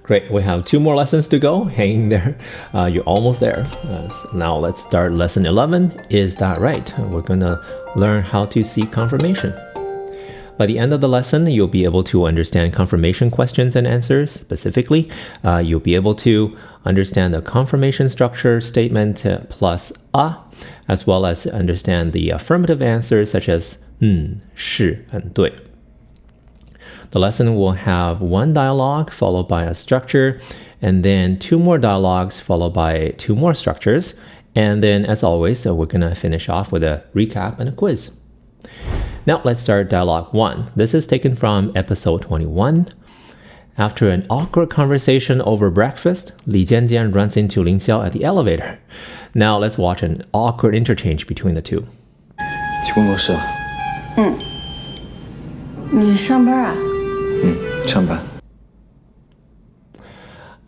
Great, we have 2 more lessons to go. Hang there. You're almost there. Now let's start lesson 11. Is that right? We're gonna learn how to seek confirmation. By the end of the lesson, you'll be able to understand confirmation questions and answers. Specifically, you'll be able to understand the confirmation structure statement plus a, as well as understand the affirmative answers such as 是 and 对. The lesson will have 1 dialogue followed by a structure, and then 2 more dialogues followed by 2 more structures. And then, as always, we're going to finish off with a recap and a quiz. Now, let's start dialogue 1. This is taken from episode 21. After an awkward conversation over breakfast, Li Jianjian runs into Ling Xiao at the elevator. Now, let's watch an awkward interchange between the two. 去工作室了。你上班啊？上班。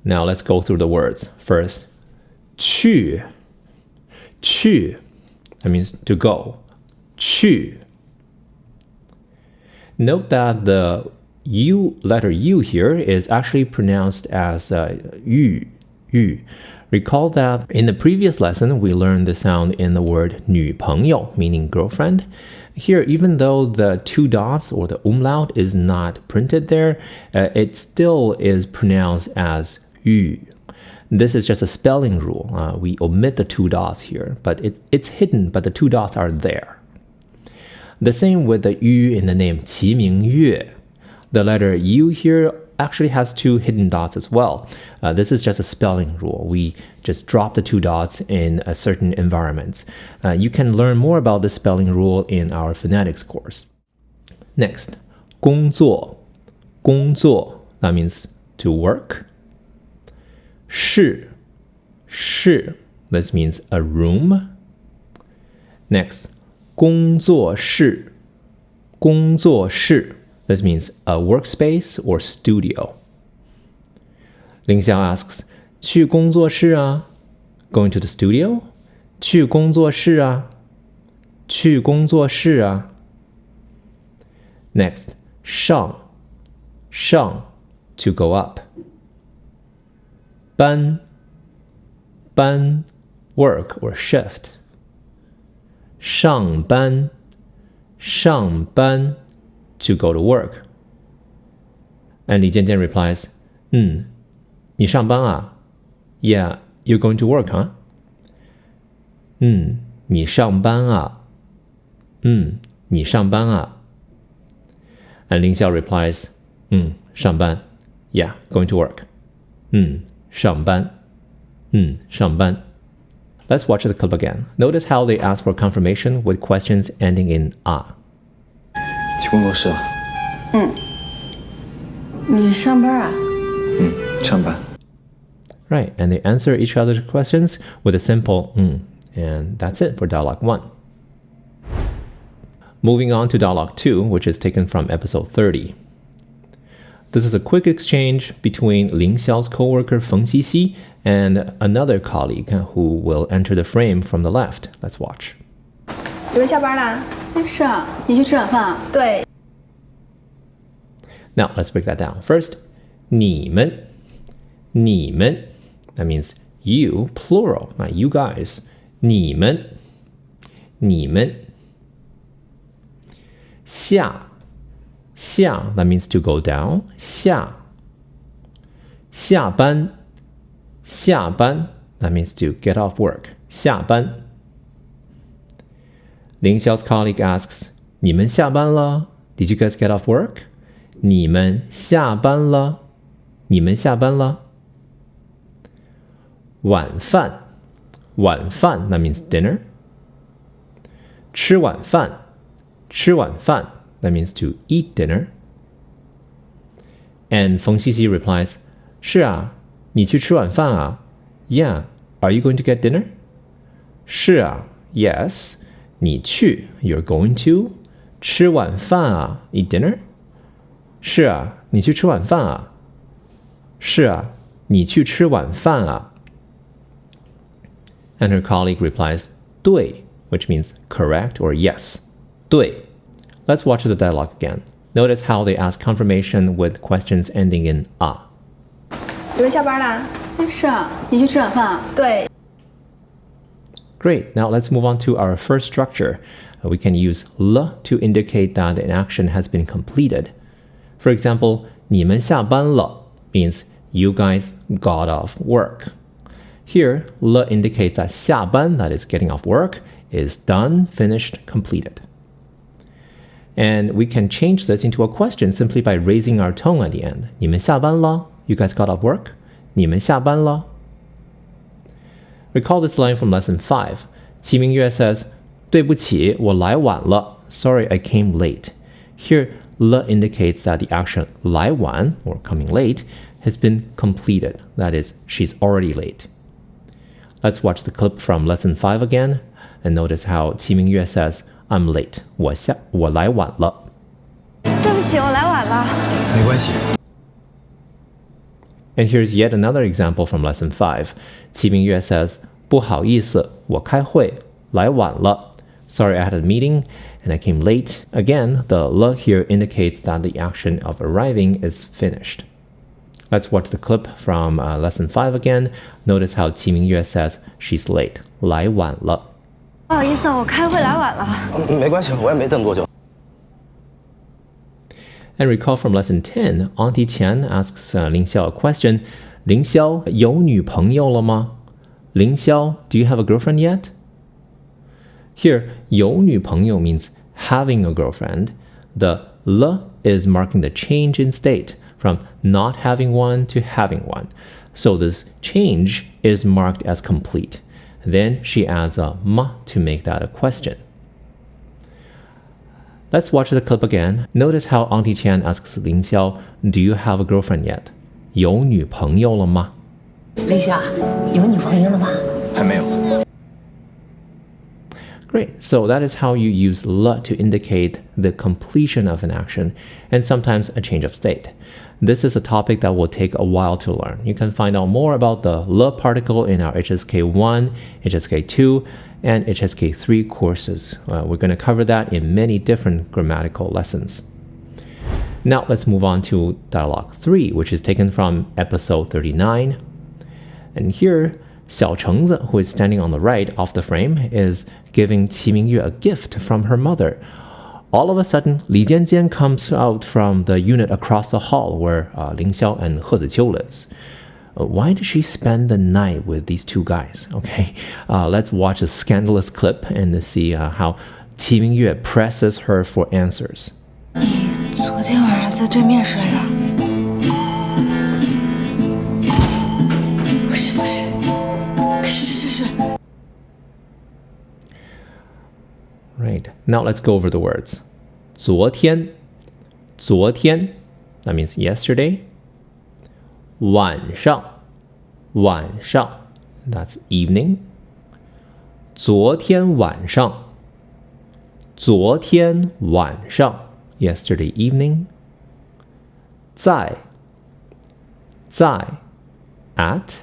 Now let's go through the words. First, 去 that means to go. 去. Note that the letter U here is actually pronounced as yu. Recall that in the previous lesson, we learned the sound in the word 女朋友, meaning girlfriend. Here, even though the 2 dots or the umlaut is not printed there, it still is pronounced as yu. This is just a spelling rule. We omit the 2 dots here, but it's hidden, but the 2 dots are there. The same with the yu in the name 齐明月. The letter U here actually has 2 hidden dots as well. This is just a spelling rule. We just drop the 2 dots in a certain environments. You can learn more about this spelling rule in our phonetics course. Next, 工作. 工作, that means to work. 室, this means a room. Next, 工作室. 工作室. This means a workspace or studio. Ling Xiao asks, 去工作室啊? Going to the studio? 去工作室啊? 去工作室啊? Next, 上 to go up. 班 work or shift. 上班 to go to work. And Li Jianjian replies, 你上班啊? Yeah, you're going to work, huh? 你上班啊? 你上班啊? And Ling Xiao replies, 上班. Yeah, going to work. 上班. 上班. Let's watch the clip again. Notice how they ask for confirmation with questions ending in a. 去工作室了。你上班啊？上班。 Right, and they answer each other's questions with a simple and that's it for dialogue 1. Moving on to dialogue 2, which is taken from episode 30. This is a quick exchange between Ling Xiao's coworker Feng Xixi and another colleague who will enter the frame from the left. Let's watch. 你们下班啦？是啊，你去吃晚饭啊？对， Now, let's break that down. First, 你们 that means you, plural, not you guys. 你们下 that means to go down. 下班 that means to get off work. 下班 Ling Xiao's colleague asks, 你们下班了? Did you guys get off work? 你们下班了? 你们下班了? 晚饭 that means dinner. 吃晚饭 that means to eat dinner. And Feng Xixi replies, 是啊，你去吃晚饭啊? Yeah, are you going to get dinner? 是啊, yes. 你去 you're going to. 吃晚饭啊, eat dinner? 是啊，你去吃晚饭啊？是啊，你去吃晚饭啊？ And her colleague replies, 对, which means correct or yes. 对. Let's watch the dialogue again. Notice how they ask confirmation with questions ending in a. 你们下班啦？是啊，你去吃晚饭啊？对。 Great. Now let's move on to our first structure. We can use了 to indicate that an action has been completed. For example, 你们下班了 means you guys got off work. Here, 了 indicates that 下班, that is getting off work, is done, finished, completed. And we can change this into a question simply by raising our tone at the end. 你们下班了? You guys got off work? 你们下班了? Recall this line from lesson 5. 齐明月 says, 对不起，我来晚了. Sorry, I came late. Here, 了 indicates that the action 来晚, or coming late, has been completed. That is, she's already late. Let's watch the clip from lesson 5 again, and notice how 齐明月 says, I'm late. 我来晚了. 对不起，我来晚了。没关系。 And here's yet another example from lesson 5. 齐明月 says, 不好意思，我开会，来晚了. Sorry, I had a meeting and I came late. Again, the 了 here indicates that the action of arriving is finished. Let's watch the clip from lesson 5 again. Notice how 齐明月 says she's late. 来晚了. 不好意思，我开会来晚了。没关系，我也没等多久。 And recall from lesson 10, Auntie Qian asks Ling Xiao a question. 林霄有女朋友了吗? Ling Xiao, do you have a girlfriend yet? Here, 有女朋友 means having a girlfriend. The 了 is marking the change in state from not having one to having one. So this change is marked as complete. Then she adds a 嘛 to make that a question. Let's watch the clip again. Notice how Auntie Qian asks Ling Xiao, do you have a girlfriend yet? 有女朋友了吗? 林夏，有女朋友了吗？还没有。 Great. So that is how you use 了 to indicate the completion of an action and sometimes a change of state. This is a topic that will take a while to learn. You can find out more about the 了 particle in our HSK 1, HSK 2, and HSK 3 courses. We're going to cover that in many different grammatical lessons. Now let's move on to dialogue 3, which is taken from episode 39. And here, 小橙子, who is standing on the right of the frame, is giving Qi Mingyue a gift from her mother. All of a sudden, Li Jianjian comes out from the unit across the hall where Ling Xiao and He Ziqiu lives. Why did she spend the night with these two guys? Okay, let's watch a scandalous clip and see how Qi Mingyue presses her for answers. 昨天晚上在对面睡的。不是，是。 Right, now let's go over the words. 昨天, that means yesterday. 晚上, that's evening. 昨天晚上, yesterday evening. 在, at.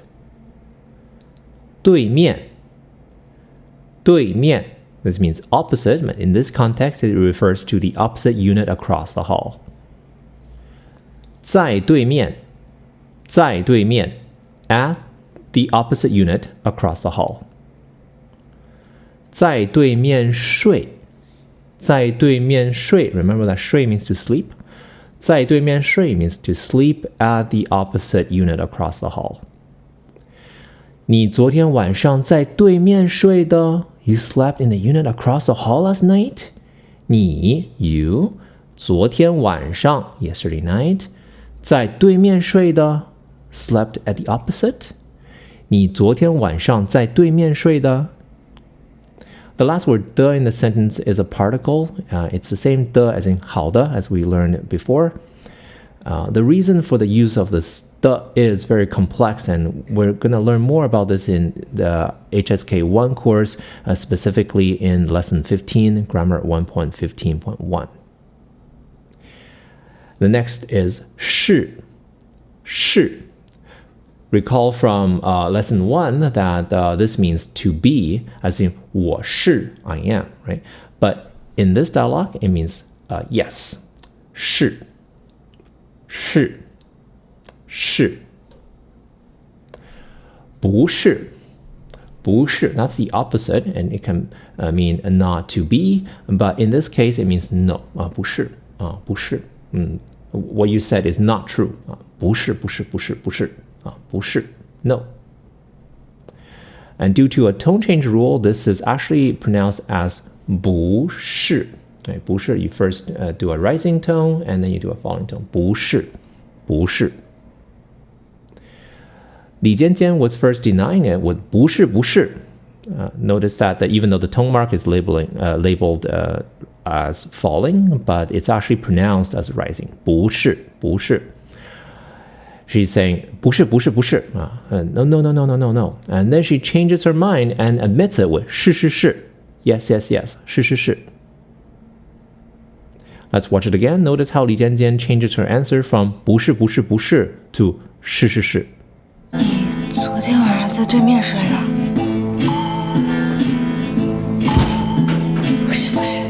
对面, this means opposite, but in this context, it refers to the opposite unit across the hall. 在对面, at the opposite unit across the hall. 在对面睡, remember that 睡 means to sleep? 在对面睡 means to sleep at the opposite unit across the hall. 你昨天晚上在对面睡的? You slept in the unit across the hall last night? 你 you 昨天晚上 yesterday night 在对面睡的 slept at the opposite? 你昨天晚上在对面睡的? The last word 的 in the sentence is a particle. It's the same 的 as in 好的 as we learned before. The reason for the use of this 的 is very complex, and we're going to learn more about this in the HSK 1 course, specifically in lesson 15, grammar 1.15.1. The next is 是. Recall from lesson 1 that this means to be, as in 我是, I am, right? But in this dialogue, it means yes. 是.不是，不是, that's the opposite, and it can mean not to be, but in this case it means no. 不是，不是. What you said is not true. 不是，不是，不是，不是，不是, no. And due to a tone change rule, this is actually pronounced as 不是. Okay, 不是, you first do a rising tone and then you do a falling tone. 不是，不是. Li Jianjian was first denying it with 不是，不是. Notice that even though the tone mark is labeled as falling, but it's actually pronounced as rising. 不是，不是. She's saying 不是，不是，不是. No, no, no, no, no, no, no. And then she changes her mind and admits it with 是，是，是. Yes, yes, yes. 是，是，是. Let's watch it again. Notice how Li Jianjian changes her answer from 不是，不是，不是 to 是，是，是. 昨天晚上在对面睡的。不是，不是，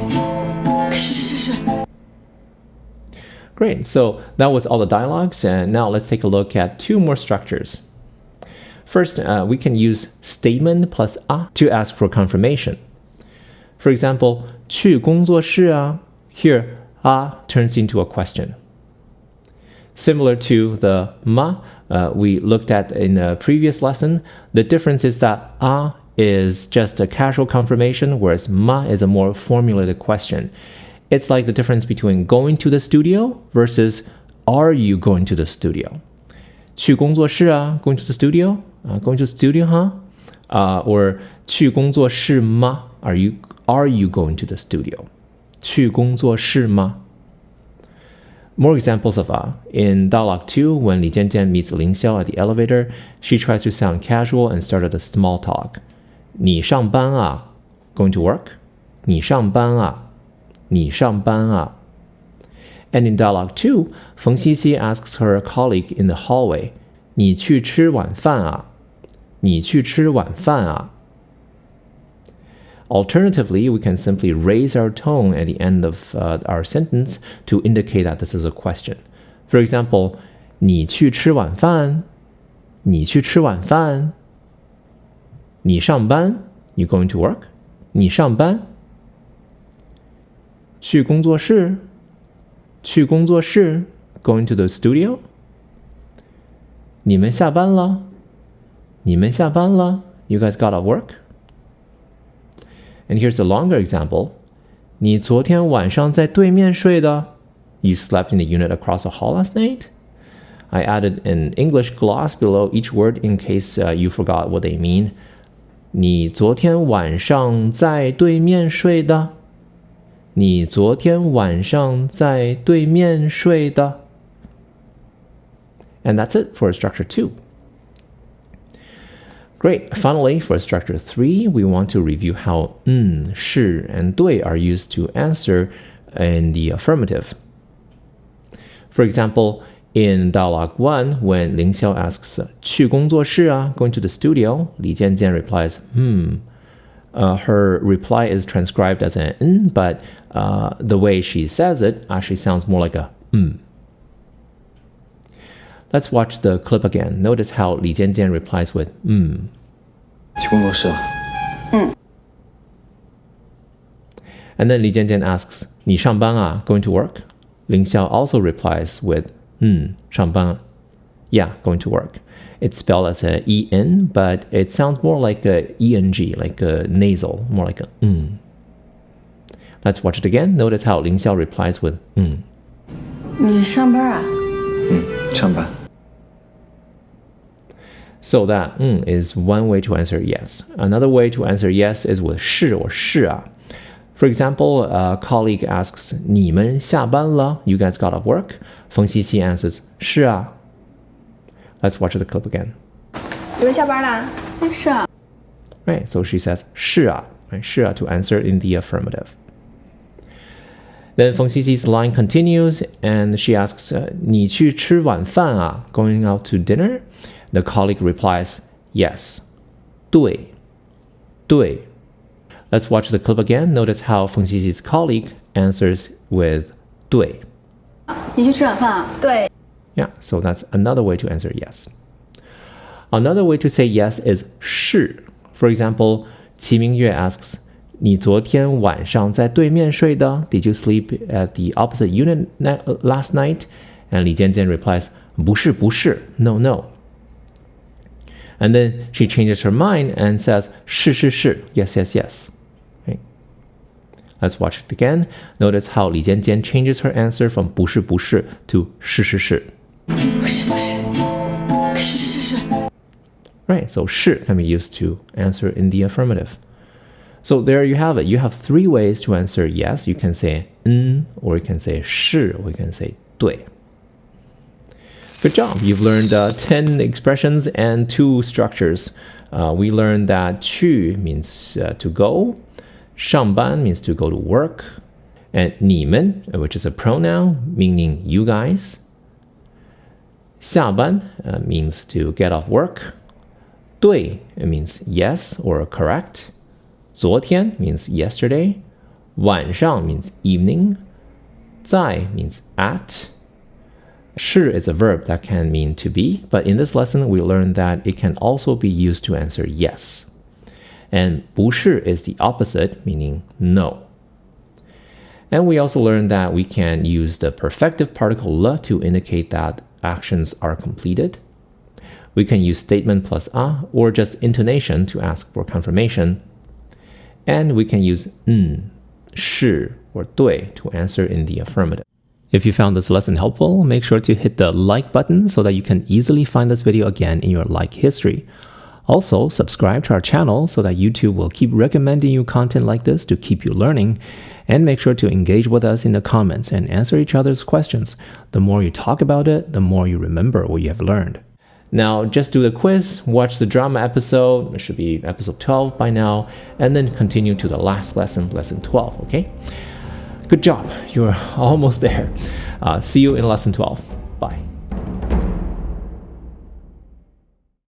是，是，是。Great, so that was all the dialogues, and now let's take a look at two more structures. First, we can use statement plus a to ask for confirmation. For example, 去工作室啊. Here, a turns into a question. Similar to the ma we looked at in the previous lesson, the difference is that a is just a casual confirmation, whereas ma is a more formulated question. It's like the difference between going to the studio versus are you going to the studio? 去工作室啊, going to the studio? Going to the studio, huh? Or 去工作室吗? Are you going to the studio? 去工作室吗? More examples of in dialogue 2, when Li Jianjian meets Ling Xiao at the elevator, she tries to sound casual and started a small talk. 你上班啊? Going to work? 你上班啊? 你上班啊? And in dialogue 2, Feng Xixi asks her colleague in the hallway, 你去吃晚饭啊? 你去吃晚饭啊? Alternatively, we can simply raise our tone at the end of our sentence to indicate that this is a question. For example, 你去吃晚饭? 你去吃晚饭? 你上班? You going to work? 你上班? 去工作室? 去工作室? Going to the studio? 你们下班了? 你们下班了? You guys got off work? And here's a longer example. 你昨天晚上在对面睡的? You slept in the unit across the hall last night? I added an English gloss below each word in case you forgot what they mean. 你昨天晚上在对面睡的? 你昨天晚上在对面睡的? And that's it for structure 2. Great. Finally, for structure 3, we want to review how 是 and 对 are used to answer in the affirmative. For example, in dialogue 1, when Ling Xiao asks 去工作室啊, going to the studio, Li Jianjian replies, her reply is transcribed as an n, but the way she says it actually sounds more like a Let's watch the clip again. Notice how Li Jianjian replies with 去工作室啊. And then Li Jianjian asks, 你上班啊, going to work? Ling Xiao also replies with 上班. Yeah, going to work. It's spelled as a en, but it sounds more like a eng, like a nasal, more like a Let's watch it again. Notice how Ling Xiao replies with 你上班啊? 上班. So that is one way to answer yes. Another way to answer yes is with 是 or 是啊. For example, a colleague asks, 你们下班了? You guys got off work? Feng Xixi answers, 是啊. Let's watch the clip again. 你们下班了? 是啊. Right, so she says 是啊, right? 是啊 to answer in the affirmative. Then Feng Xixi's line continues, and she asks, 你去吃晚饭啊? Going out to dinner? The colleague replies, yes. 对. 对. Let's watch the clip again. Notice how Feng Xixi's colleague answers with 对. 你去吃晚饭啊? 对。 Yeah, so that's another way to answer yes. Another way to say yes is 是. For example, 齐明月 asks, 你昨天晚上在对面睡的? Did you sleep at the opposite unit last night? And 李尖尖 replies, 不是不是, no no. And then she changes her mind and says, 是是是, yes yes yes. Right? Let's watch it again. Notice how 李尖尖 changes her answer from 不是不是 to 是是是. 不是不是，是是是。 Right, so 是 can be used to answer in the affirmative. So there you have it. You have 3 ways to answer yes. You can say or you can say 是, or you can say 对. Good job. You've learned 10 expressions and 2 structures. We learned that 去 means to go. 上班 means to go to work. And 你们, which is a pronoun meaning you guys. 下班 means to get off work. 对 it means yes or correct. 昨天 means yesterday. 晚上 means evening. 在 means at. 是 is a verb that can mean to be, but in this lesson we learned that it can also be used to answer yes. And 不是 is the opposite, meaning no. And we also learned that we can use the perfective particle 了 to indicate that actions are completed. We can use statement plus a or just intonation to ask for confirmation. And we can use 是 or 对 to answer in the affirmative. If you found this lesson helpful, make sure to hit the like button so that you can easily find this video again in your like history. Also, subscribe to our channel so that YouTube will keep recommending you content like this to keep you learning. And make sure to engage with us in the comments and answer each other's questions. The more you talk about it, the more you remember what you have learned. Now, just do the quiz, watch the drama episode, it should be episode 12 by now, and then continue to the last lesson, lesson 12, okay? Good job, you're almost there. See you in lesson 12. Bye.